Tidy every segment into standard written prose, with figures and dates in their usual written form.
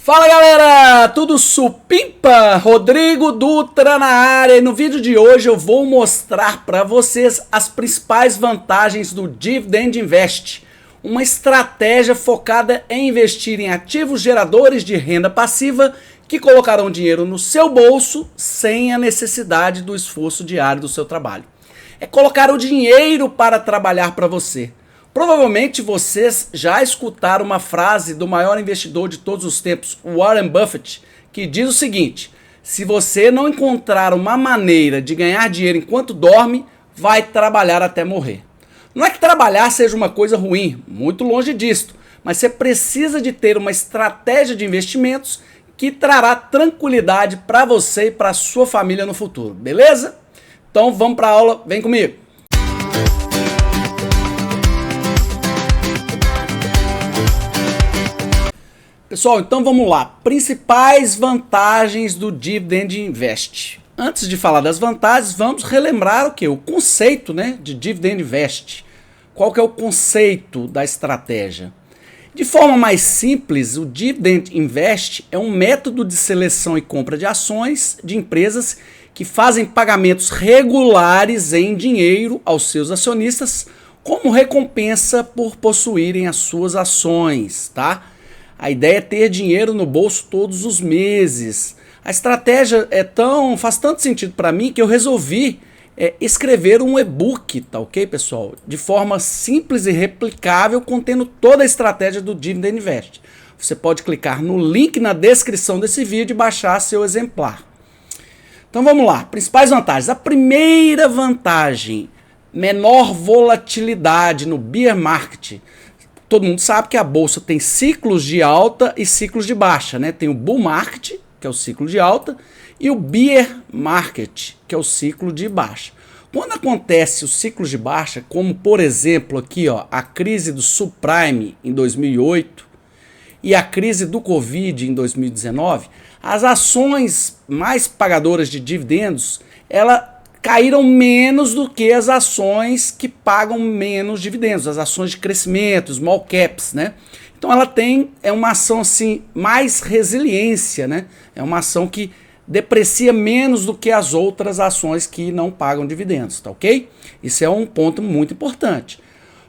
Fala galera, tudo supimpa? Rodrigo Dutra na área e no vídeo de hoje eu vou mostrar para vocês as principais vantagens do Dividend Invest, uma estratégia focada em investir em ativos geradores de renda passiva que colocarão dinheiro no seu bolso sem a necessidade do esforço diário do seu trabalho. É colocar o dinheiro para trabalhar para você. Provavelmente vocês já escutaram uma frase do maior investidor de todos os tempos, Warren Buffett, que diz o seguinte: se você não encontrar uma maneira de ganhar dinheiro enquanto dorme, vai trabalhar até morrer. Não é que trabalhar seja uma coisa ruim, muito longe disto, mas você precisa de ter uma estratégia de investimentos que trará tranquilidade para você e para sua família no futuro, beleza? Então vamos para a aula, vem comigo! Pessoal, então vamos lá. Principais vantagens do Dividend Invest. Antes de falar das vantagens, vamos relembrar o que? O conceito, né, de Dividend Invest. Qual que é o conceito da estratégia? De forma mais simples, o Dividend Invest é um método de seleção e compra de ações de empresas que fazem pagamentos regulares em dinheiro aos seus acionistas como recompensa por possuírem as suas ações, tá? A ideia é ter dinheiro no bolso todos os meses. A estratégia faz tanto sentido para mim que eu resolvi escrever um e-book, tá ok, pessoal? De forma simples e replicável, contendo toda a estratégia do Dividend Invest. Você pode clicar no link na descrição desse vídeo e baixar seu exemplar. Então vamos lá, principais vantagens. A primeira vantagem, menor volatilidade no bear market. Todo mundo sabe que a bolsa tem ciclos de alta e ciclos de baixa, né? Tem o bull market, que é o ciclo de alta, e o bear market, que é o ciclo de baixa. Quando acontece os ciclos de baixa, como por exemplo aqui, ó, a crise do subprime em 2008 e a crise do Covid em 2019, as ações mais pagadoras de dividendos, caíram menos do que as ações que pagam menos dividendos, as ações de crescimento, small caps, né? Então ela é uma ação assim, mais resiliência, né? É uma ação que deprecia menos do que as outras ações que não pagam dividendos, tá ok? Isso é um ponto muito importante.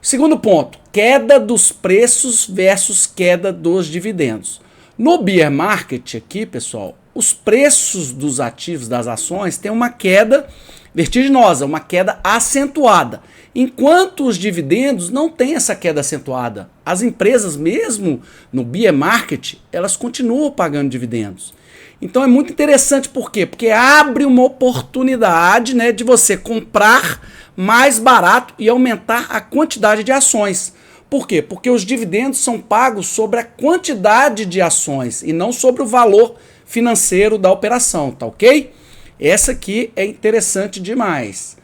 Segundo ponto, queda dos preços versus queda dos dividendos. No bear market aqui, pessoal, os preços dos ativos das ações têm uma queda vertiginosa, uma queda acentuada, enquanto os dividendos não têm essa queda acentuada. As empresas, mesmo no bear market, elas continuam pagando dividendos. Então é muito interessante, por quê? Porque abre uma oportunidade, né, de você comprar mais barato e aumentar a quantidade de ações. Por quê? Porque os dividendos são pagos sobre a quantidade de ações e não sobre o valor financeiro da operação, tá ok? Essa aqui é interessante demais.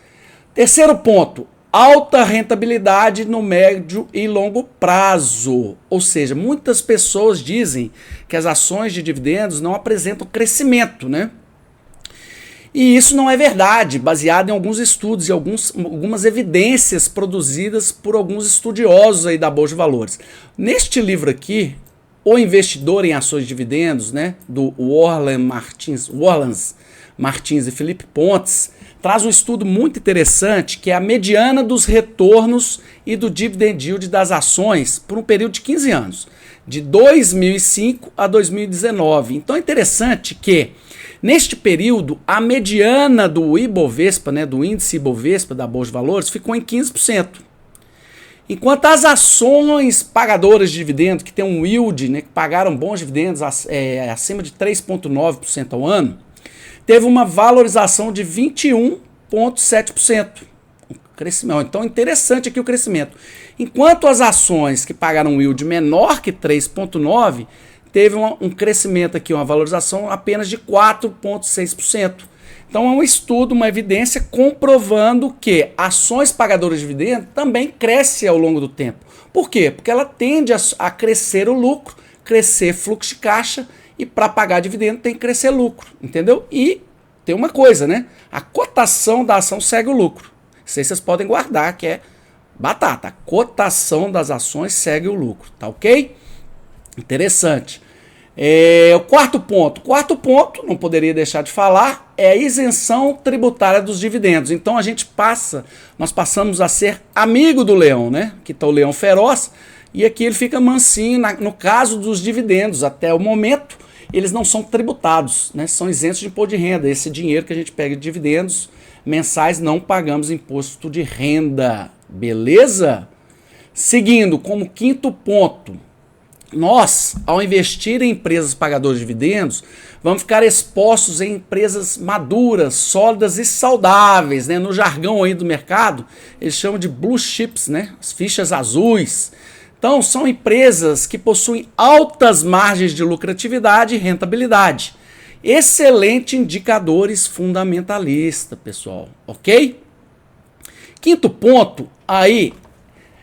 Terceiro ponto, alta rentabilidade no médio e longo prazo. Ou seja, muitas pessoas dizem que as ações de dividendos não apresentam crescimento, né? E isso não é verdade, baseado em alguns estudos e algumas evidências produzidas por alguns estudiosos aí da Bolsa de Valores. Neste livro aqui, O Investidor em Ações de Dividendos, né, do Warren Martins e Felipe Pontes, traz um estudo muito interessante que é a mediana dos retornos e do dividend yield das ações por um período de 15 anos, de 2005 a 2019. Então é interessante que neste período a mediana do Ibovespa, né, do índice Ibovespa da Bolsa de Valores, ficou em 15%. Enquanto as ações pagadoras de dividendos, que tem um yield, né, que pagaram bons dividendos acima de 3,9% ao ano, teve uma valorização de 21,7%. Crescimento. Então, interessante aqui o crescimento. Enquanto as ações que pagaram um yield menor que 3,9%, teve um crescimento aqui, uma valorização apenas de 4,6%. Então, é um estudo, uma evidência comprovando que ações pagadoras de dividendos também crescem ao longo do tempo. Por quê? Porque ela tende a crescer o lucro, crescer fluxo de caixa, e para pagar dividendo tem que crescer lucro, entendeu? E tem uma coisa, né? A cotação da ação segue o lucro. Isso aí vocês podem guardar, que é batata. A cotação das ações segue o lucro, tá ok? Interessante. O quarto ponto. Quarto ponto, não poderia deixar de falar, é a isenção tributária dos dividendos. Então nós passamos a ser amigo do leão, né? Que tá o leão feroz, e aqui ele fica mansinho no caso dos dividendos. Até o momento, eles não são tributados, né? São isentos de imposto de renda. Esse dinheiro que a gente pega de dividendos mensais, não pagamos imposto de renda. Beleza? Seguindo, como quinto ponto, nós, ao investir em empresas pagadoras de dividendos, vamos ficar expostos em empresas maduras, sólidas e saudáveis, né? No jargão aí do mercado, eles chamam de blue chips, né? As fichas azuis. Então, são empresas que possuem altas margens de lucratividade e rentabilidade. Excelentes indicadores fundamentalistas, pessoal, ok? Quinto ponto, aí,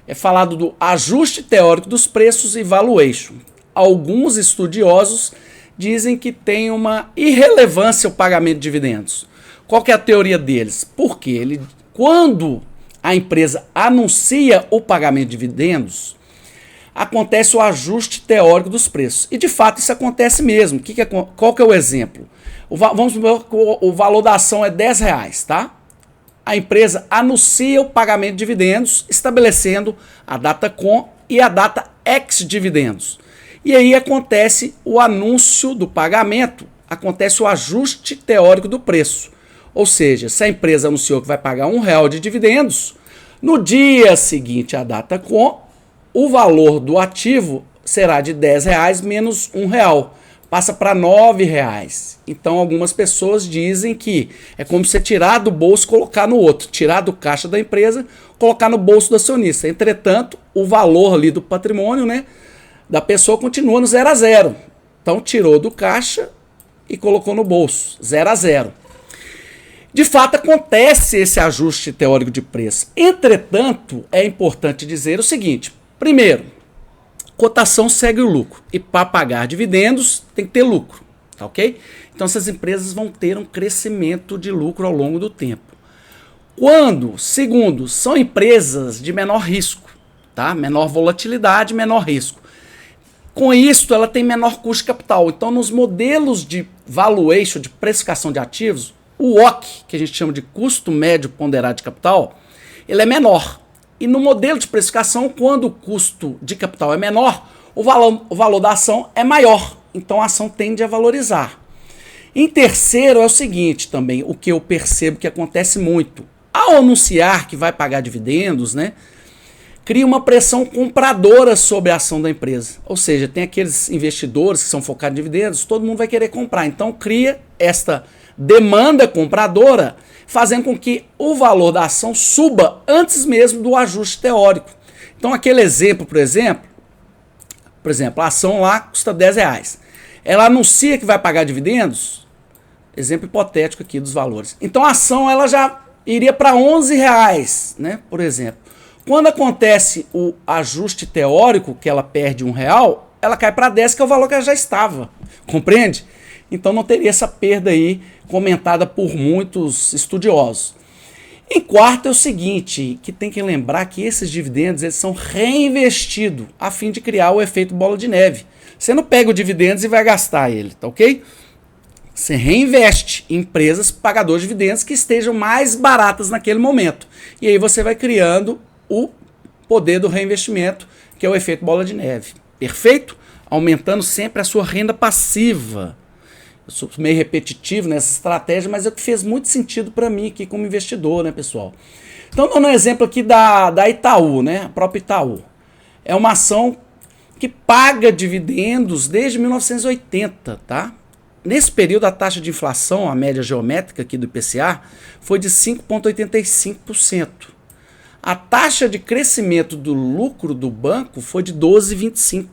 é falado do ajuste teórico dos preços e valuation. Alguns estudiosos dizem que tem uma irrelevância o pagamento de dividendos. Qual que é a teoria deles? Porque quando a empresa anuncia o pagamento de dividendos, acontece o ajuste teórico dos preços. E de fato isso acontece mesmo. Qual que é o exemplo? Vamos supor que o valor da ação é R$10, tá? A empresa anuncia o pagamento de dividendos, estabelecendo a data com e a data ex-dividendos. E aí acontece o anúncio do pagamento, acontece o ajuste teórico do preço. Ou seja, se a empresa anunciou que vai pagar R$1 de dividendos, no dia seguinte à data com, o valor do ativo será de R$10 menos R$1. Passa para R$9. Então algumas pessoas dizem que é como você tirar do bolso e colocar no outro, tirar do caixa da empresa, colocar no bolso do acionista. Entretanto, o valor ali do patrimônio, né, da pessoa continua no 0 a 0. Então tirou do caixa e colocou no bolso, 0 a 0. De fato acontece esse ajuste teórico de preço. Entretanto, é importante dizer o seguinte: primeiro, cotação segue o lucro. E para pagar dividendos, tem que ter lucro. Tá ok? Então, essas empresas vão ter um crescimento de lucro ao longo do tempo. Segundo, são empresas de menor risco. Tá? Menor volatilidade, menor risco. Com isso, ela tem menor custo de capital. Então, nos modelos de valuation, de precificação de ativos, o WOC, que a gente chama de custo médio ponderado de capital, ele é menor. E no modelo de precificação, quando o custo de capital é menor, o valor da ação é maior. Então a ação tende a valorizar. Em terceiro é o seguinte também, o que eu percebo que acontece muito. Ao anunciar que vai pagar dividendos, né, cria uma pressão compradora sobre a ação da empresa. Ou seja, tem aqueles investidores que são focados em dividendos, todo mundo vai querer comprar. Então cria esta demanda compradora, fazendo com que o valor da ação suba antes mesmo do ajuste teórico. Então aquele exemplo, por exemplo, a ação lá custa R$10. Ela anuncia que vai pagar dividendos, exemplo hipotético aqui dos valores. Então a ação ela já iria para R$11, né, por exemplo. Quando acontece o ajuste teórico, que ela perde R$1, ela cai para 10, que é o valor que ela já estava. Compreende? Então não teria essa perda aí comentada por muitos estudiosos. Em quarto é o seguinte, que tem que lembrar que esses dividendos eles são reinvestidos a fim de criar o efeito bola de neve. Você não pega o dividendos e vai gastar ele, tá ok? Você reinveste em empresas pagadoras de dividendos que estejam mais baratas naquele momento. E aí você vai criando o poder do reinvestimento, que é o efeito bola de neve. Perfeito? Aumentando sempre a sua renda passiva. Eu sou meio repetitivo nessa estratégia, mas é o que fez muito sentido para mim aqui como investidor, né, pessoal? Então, dando um exemplo aqui da Itaú, né? A própria Itaú. É uma ação que paga dividendos desde 1980, tá? Nesse período, a taxa de inflação, a média geométrica aqui do IPCA, foi de 5,85%. A taxa de crescimento do lucro do banco foi de 12,25%.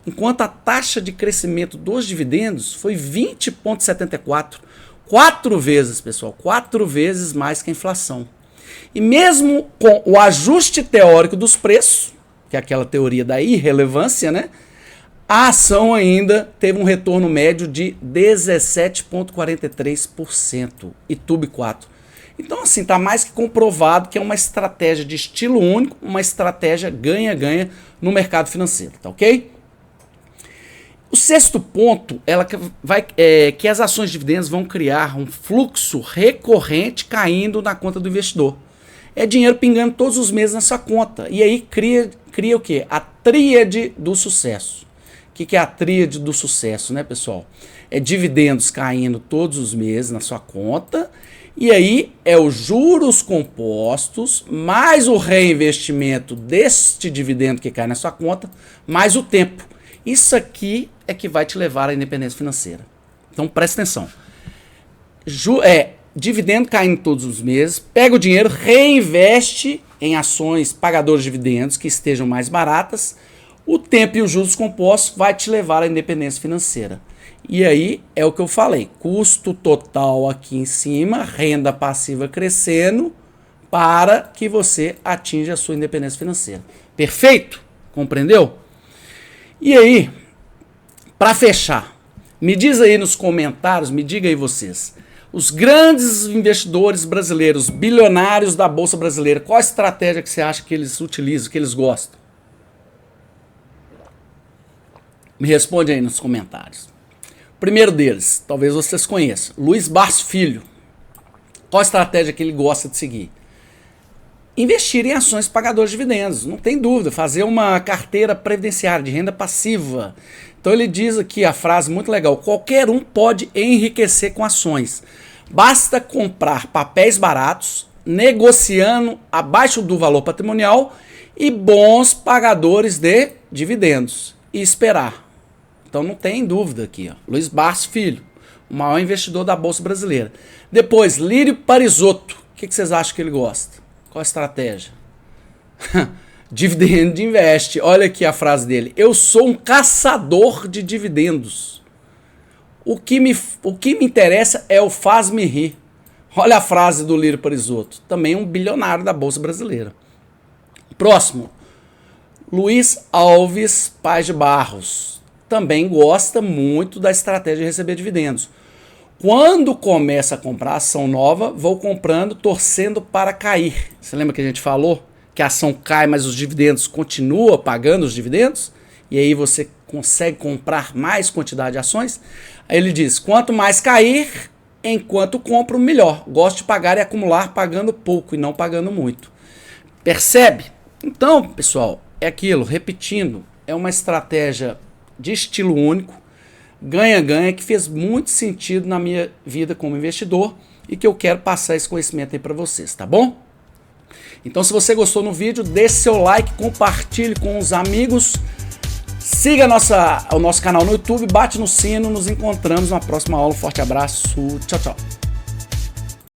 Enquanto a taxa de crescimento dos dividendos foi 20,74%. 4 vezes, pessoal, 4 vezes mais que a inflação. E mesmo com o ajuste teórico dos preços, que é aquela teoria da irrelevância, né? A ação ainda teve um retorno médio de 17,43%. E TUB4. Então, assim, está mais que comprovado que é uma estratégia de estilo único, uma estratégia ganha-ganha no mercado financeiro, tá ok? O sexto ponto que as ações de dividendos vão criar um fluxo recorrente caindo na conta do investidor. É dinheiro pingando todos os meses na sua conta. E aí cria o quê? A tríade do sucesso. O que é a tríade do sucesso, né, pessoal? É dividendos caindo todos os meses na sua conta. E aí é os juros compostos, mais o reinvestimento deste dividendo que cai na sua conta, mais o tempo. Isso aqui é que vai te levar à independência financeira. Então presta atenção. Dividendo caindo todos os meses, pega o dinheiro, reinveste em ações pagadoras de dividendos que estejam mais baratas. O tempo e os juros compostos vai te levar à independência financeira. E aí é o que eu falei, custo total aqui em cima, renda passiva crescendo para que você atinja a sua independência financeira. Perfeito? Compreendeu? E aí, para fechar, me diz aí nos comentários, me diga aí vocês, os grandes investidores brasileiros, bilionários da Bolsa Brasileira, qual a estratégia que você acha que eles utilizam, que eles gostam? Me responde aí nos comentários. Primeiro deles, talvez vocês conheçam, Luiz Barros Filho. Qual a estratégia que ele gosta de seguir? Investir em ações pagadoras de dividendos, não tem dúvida, fazer uma carteira previdenciária de renda passiva. Então ele diz aqui a frase muito legal, qualquer um pode enriquecer com ações. Basta comprar papéis baratos, negociando abaixo do valor patrimonial e bons pagadores de dividendos e esperar. Então não tem dúvida aqui, ó. Luiz Barros Filho, o maior investidor da Bolsa Brasileira. Depois, Lírio Parisotto. O que vocês acham que ele gosta? Qual a estratégia? Dividend Invest. Olha aqui a frase dele. Eu sou um caçador de dividendos. O que me interessa é o faz-me rir. Olha a frase do Lírio Parisotto. Também um bilionário da Bolsa Brasileira. Próximo. Luiz Alves Paz de Barros. Também gosta muito da estratégia de receber dividendos. Quando começa a comprar ação nova, vou comprando, torcendo para cair. Você lembra que a gente falou que a ação cai, mas os dividendos continuam pagando os dividendos? E aí você consegue comprar mais quantidade de ações? Aí ele diz, quanto mais cair, enquanto compro, melhor. Gosto de pagar e acumular pagando pouco e não pagando muito. Percebe? Então, pessoal, é aquilo, repetindo, é uma estratégia de estilo único, ganha-ganha, que fez muito sentido na minha vida como investidor e que eu quero passar esse conhecimento aí para vocês, tá bom? Então, se você gostou do vídeo, deixe seu like, compartilhe com os amigos, siga o nosso canal no YouTube, bate no sino, nos encontramos na próxima aula. Um forte abraço, tchau, tchau.